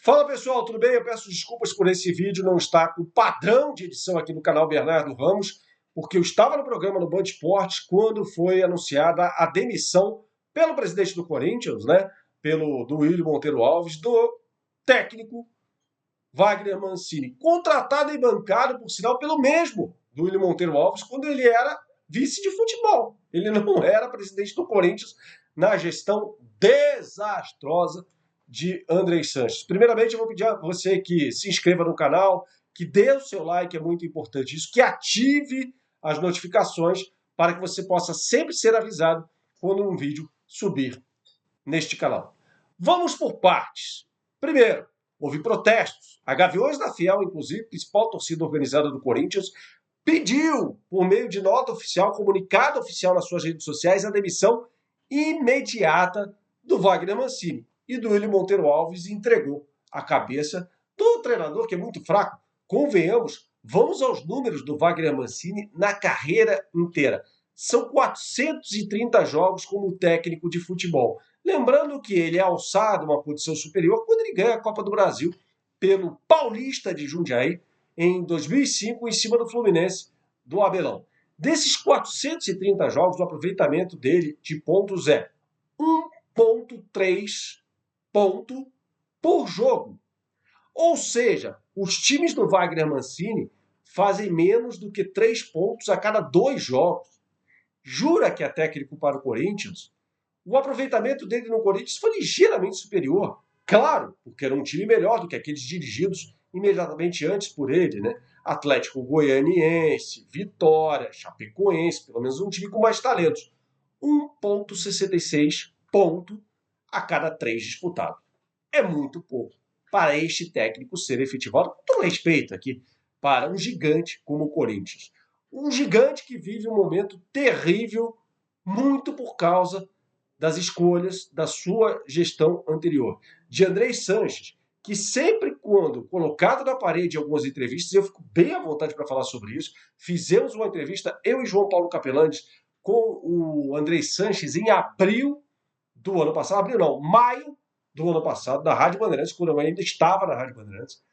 Fala pessoal, tudo bem? Eu peço desculpas por esse vídeo não estar com o padrão de edição aqui no canal Bernardo Ramos, porque eu estava no programa no Band Esportes quando foi anunciada a demissão pelo presidente do Corinthians, né? Pelo Duílio Monteiro Alves, do técnico Wagner Mancini, contratado e bancado, por sinal, pelo mesmo Duílio Monteiro Alves, quando ele era vice de futebol. Ele não era presidente do Corinthians na gestão desastrosa de Andrei Sanches. Primeiramente, eu vou pedir a você que se inscreva no canal, que dê o seu like, é muito importante isso, que ative as notificações para que você possa sempre ser avisado quando um vídeo subir neste canal. Vamos por partes. Primeiro, houve protestos. A Gaviões da Fiel, inclusive, principal torcida organizada do Corinthians, pediu, por meio de nota oficial, comunicado oficial nas suas redes sociais, a demissão imediata do Wagner Mancini. E Duílio Monteiro Alves entregou a cabeça do treinador, que é muito fraco. Convenhamos, vamos aos números do Wagner Mancini na carreira inteira. São 430 jogos como técnico de futebol. Lembrando que ele é alçado uma posição superior quando ele ganha a Copa do Brasil pelo Paulista de Jundiaí em 2005, em cima do Fluminense do Abelão. Desses 430 jogos, o aproveitamento dele de pontos é 1,3 ponto por jogo. Ou seja, os times do Wagner Mancini fazem menos do que 3 pontos a cada 2 jogos. Jura que é técnico para o Corinthians? O aproveitamento dele no Corinthians foi ligeiramente superior. Claro, porque era um time melhor do que aqueles dirigidos imediatamente antes por ele, né? Atlético Goianiense, Vitória, Chapecoense, pelo menos um time com mais talentos. 1,66 ponto a cada 3 disputados. É muito pouco para este técnico ser efetivado, com todo respeito aqui, para um gigante como o Corinthians. Um gigante que vive um momento terrível, muito por causa das escolhas da sua gestão anterior. De Andrei Sanches, que sempre quando colocado na parede em algumas entrevistas, eu fico bem à vontade para falar sobre isso, fizemos uma entrevista, eu e João Paulo Capelandes, com o Andrei Sanches em abril do ano passado, abril não, maio do ano passado, na Rádio Bandeirantes, quando eu ainda estava na Rádio Bandeirantes,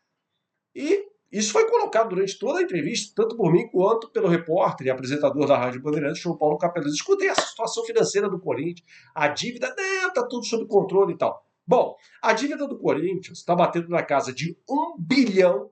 e isso foi colocado durante toda a entrevista, tanto por mim quanto pelo repórter e apresentador da Rádio Bandeirantes, João Paulo Capelandes. Escutei essa situação financeira do Corinthians, a dívida, está tudo sob controle e tal. Bom, a dívida do Corinthians está batendo na casa de R$ 1 bilhão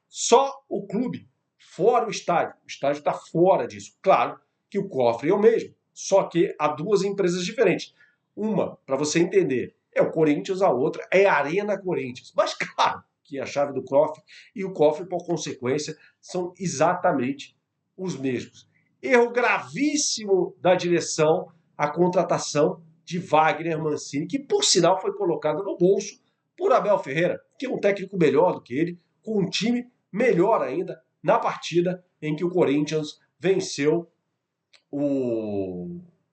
só o clube, fora o estádio. O estádio está fora disso. Claro que o cofre é o mesmo, só que há duas empresas diferentes. Uma, para você entender, é o Corinthians, a outra é a Arena Corinthians. Mas claro, que é a chave do cofre, e o cofre, por consequência, são exatamente os mesmos. Erro gravíssimo da direção, a contratação de Wagner Mancini, que, por sinal, foi colocado no bolso por Abel Ferreira, que é um técnico melhor do que ele, com um time melhor ainda, na partida em que o Corinthians venceu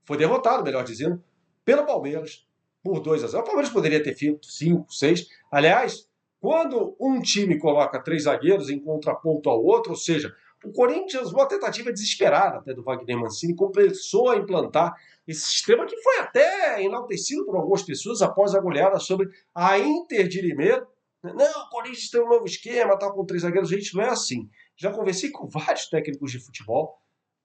foi derrotado, melhor dizendo, pelo Palmeiras por 2-0. O Palmeiras poderia ter feito 5, 6. Aliás, quando um time coloca 3 zagueiros em contraponto ao outro, ou seja, o Corinthians, uma tentativa desesperada até do Wagner Mancini, começou a implantar esse sistema que foi até enaltecido por algumas pessoas após a goleada sobre a Inter de Limeira. Não, o Corinthians tem um novo esquema, tá com 3 zagueiros. Gente, não é assim. Já conversei com vários técnicos de futebol,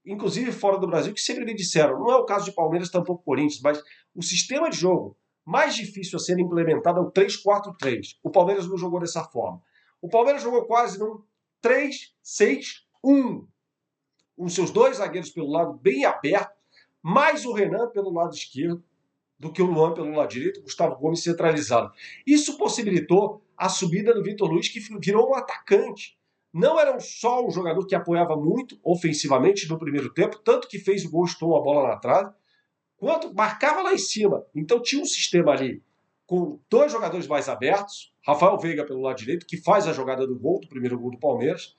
inclusive fora do Brasil, que sempre me disseram, não é o caso de Palmeiras, tampouco Corinthians, mas o sistema de jogo mais difícil a ser implementado é o 3-4-3. O Palmeiras não jogou dessa forma. O Palmeiras jogou quase num 3-6-1. Os seus 2 zagueiros pelo lado bem aberto, mais o Renan pelo lado esquerdo, do que o Luan pelo lado direito, o Gustavo Gomes centralizado. Isso possibilitou a subida do Vitor Luiz, que virou um atacante. Não era só um jogador que apoiava muito ofensivamente no primeiro tempo, tanto que fez o gol, estou a bola na trave, quanto marcava lá em cima. Então tinha um sistema ali com 2 jogadores mais abertos, Rafael Veiga pelo lado direito, que faz a jogada do gol, do primeiro gol do Palmeiras,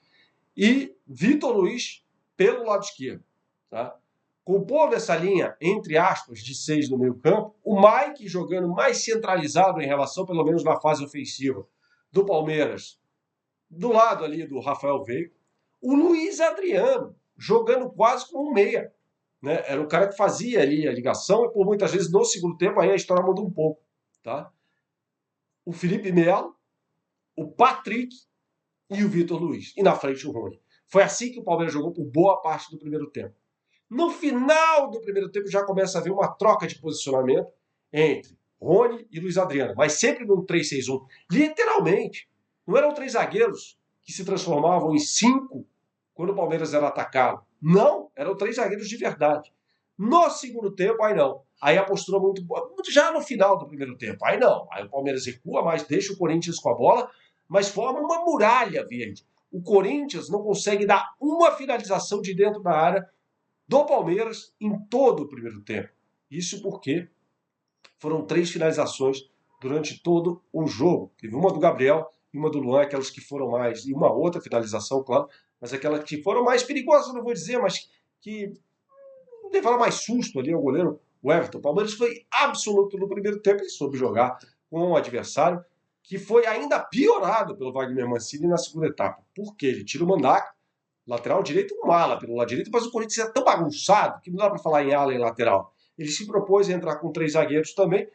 e Vitor Luiz pelo lado esquerdo. Tá? Compondo essa linha, entre aspas, de 6 no meio campo, o Mike jogando mais centralizado em relação, pelo menos na fase ofensiva, do Palmeiras, do lado ali do Rafael Veiga, o Luiz Adriano jogando quase como um meia. Né? Era o cara que fazia ali a ligação e por muitas vezes no segundo tempo aí a história muda um pouco. Tá? o Felipe Melo, o Patrick e o Vitor Luiz. E na frente o Rony. Foi assim que o Palmeiras jogou por boa parte do primeiro tempo. No final do primeiro tempo já começa a haver uma troca de posicionamento entre Rony e Luiz Adriano, mas sempre num 3-6-1. Literalmente. Não eram 3 zagueiros que se transformavam em 5 quando o Palmeiras era atacado. Não, eram 3 zagueiros de verdade. No segundo tempo, aí não. Aí a postura muito boa. Já no final do primeiro tempo, aí não. Aí o Palmeiras recua, mas deixa o Corinthians com a bola, mas forma uma muralha verde. O Corinthians não consegue dar uma finalização de dentro da área do Palmeiras em todo o primeiro tempo. Isso porque foram 3 finalizações durante todo o jogo. Teve uma do Gabriel e uma do Luan, aquelas que foram mais, e uma outra finalização, claro, mas aquelas que foram mais perigosas, não vou dizer, mas que levaram mais susto ali ao goleiro, o Everton. O Palmeiras foi absoluto no primeiro tempo e soube jogar com um adversário que foi ainda piorado pelo Wagner Mancini na segunda etapa. Por quê? Ele tira o Mandaca, lateral direito, um ala pelo lado direito, mas o Corinthians é tão bagunçado que não dá para falar em ala e lateral. Ele se propôs a entrar com 3 zagueiros também,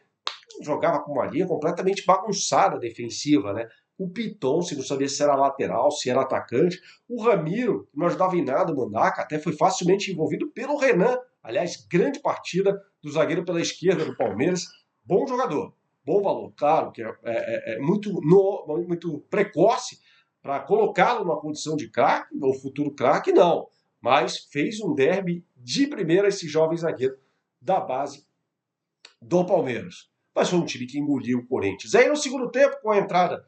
jogava com uma linha completamente bagunçada defensiva, né? O Piton, se não sabia se era lateral, se era atacante. O Ramiro, que não ajudava em nada o Mandaca, até foi facilmente envolvido pelo Renan. Aliás, grande partida do zagueiro pela esquerda do Palmeiras. Bom jogador, bom valor. Claro que é muito precoce para colocá-lo numa condição de craque, ou futuro craque, não. Mas fez um derby de primeira esse jovem zagueiro da base do Palmeiras. Mas foi um time que engoliu o Corinthians. Aí no segundo tempo, com a entrada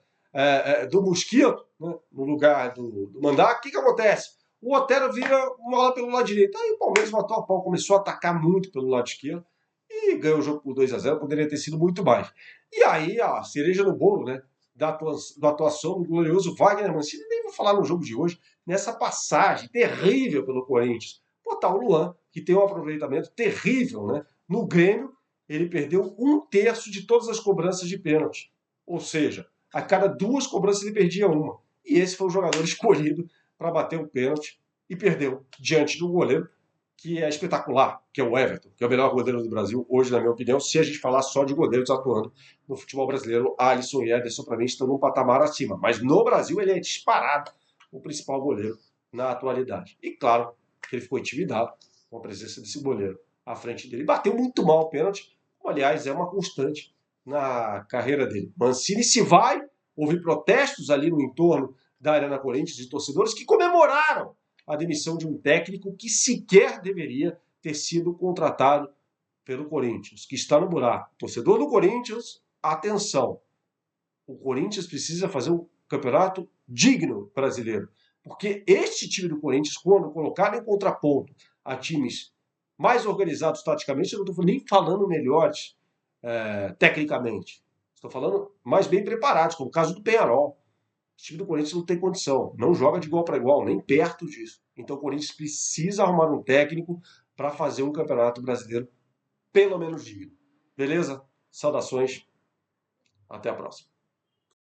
do Mosquito, né, no lugar do Mandaca, o que acontece? O Otero vira uma bola pelo lado direito. Aí o Palmeiras matou a pau, começou a atacar muito pelo lado esquerdo e ganhou o jogo por 2-0, poderia ter sido muito mais. E aí a cereja no bolo, né, da atuação do glorioso Wagner Mancini, nem vou falar no jogo de hoje, nessa passagem terrível pelo Corinthians. Botar o Luan, que tem um aproveitamento terrível, né? No Grêmio, ele perdeu 1/3 de todas as cobranças de pênalti. Ou seja, a cada 2 cobranças ele perdia uma. E esse foi o jogador escolhido para bater o pênalti e perdeu diante do goleiro que é espetacular, que é o Everton, que é o melhor goleiro do Brasil hoje, na minha opinião, se a gente falar só de goleiros atuando no futebol brasileiro. Alisson e Ederson, para mim, estão num patamar acima. Mas no Brasil ele é disparado o principal goleiro na atualidade. E claro que ele ficou intimidado com a presença desse goleiro à frente dele. Bateu muito mal o pênalti, como, aliás, é uma constante na carreira dele. Mancini se vai, houve protestos ali no entorno da Arena Corinthians de torcedores que comemoraram a demissão de um técnico que sequer deveria ter sido contratado pelo Corinthians, que está no buraco. Torcedor do Corinthians, atenção. O Corinthians precisa fazer um campeonato digno brasileiro. Porque este time do Corinthians, quando colocado em contraponto a times mais organizados taticamente, eu não estou nem falando melhores tecnicamente. Estou falando mais bem preparados, como o caso do Peñarol. O time do Corinthians não tem condição, não joga de igual para igual, nem perto disso. Então o Corinthians precisa arrumar um técnico para fazer um campeonato brasileiro pelo menos digno. Beleza? Saudações, até a próxima.